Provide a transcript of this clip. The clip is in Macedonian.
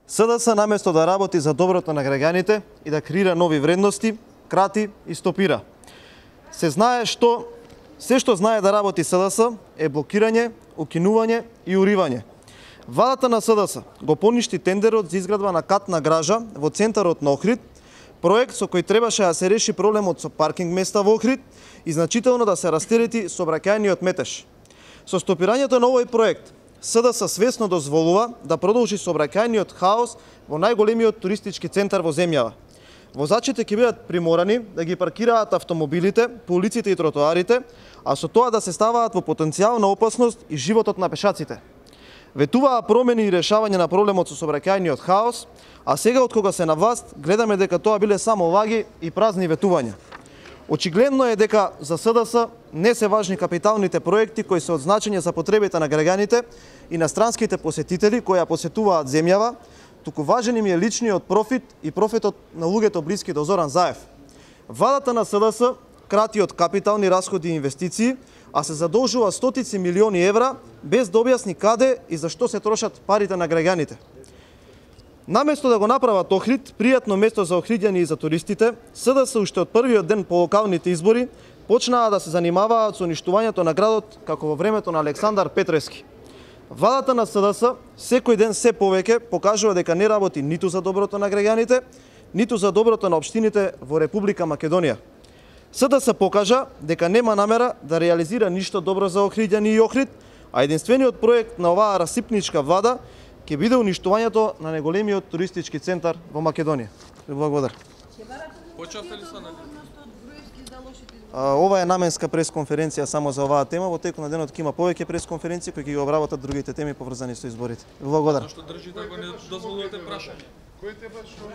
СДС наместо да работи за доброто на граѓаните и да креира нови вредности, крати и стопира. Се што знае да работи СДС е блокирање, укинување и уривање. Владата на СДС го поништи тендерот за изградба на катна гража во центарот на Охрид, проект со кој требаше да се реши проблемот со паркинг места во Охрид и значително да се растерети сообраќајниот метеж. Со стопирањето на овој проект, СДС свесно дозволува да продолжи сообраќајниот хаос во најголемиот туристички центар во земјава. Возачите ќе бидат приморани да ги паркираат автомобилите по улиците и тротоарите, а со тоа да се ставаат во потенцијална опасност и животот на пешаците. Ветуваа промени и решавање на проблемот со сообраќајниот хаос, а сега од кога се на власт гледаме дека тоа биле само лаги и празни ветувања. Очигледно е дека за СДС не се важни капиталните проекти кои се од значење за потребите на граѓаните и на странските посетители кои ја посетуваат земјава, туку важен им е личниот профит и профитот на луѓето блиски до Зоран Заев. Владата на СДС крати од капитални расходи и инвестиции, а се задолжува стотици милиони евра без да објасни каде и за што се трошат парите на граѓаните. Наместо да го направат Охрид пријатно место за охриѓани и за туристите, СДС уште од првиот ден по локалните избори почнаа да се занимаваат со уништувањето на градот како во времето на Александар Петрески. Владата на СДС секој ден се повеќе покажува дека не работи ниту за доброто на граѓаните, ниту за доброто на општините во Република Македонија. СДС покажа дека нема намера да реализира ништо добро за охриѓани и Охрид, а единствениот проект на оваа расипничка влада ќе биде уништувањето на најголемиот туристички центар во Македонија. Ви благодарам. Ова е наменска пресконференција само за оваа тема. Во текот на денот ќе има повеќе пресконференции кои ќе ги обработат другите теми поврзани со изборите. Ви благодарам. Зашто држите да го не дозволувате прашање? Кој те баш што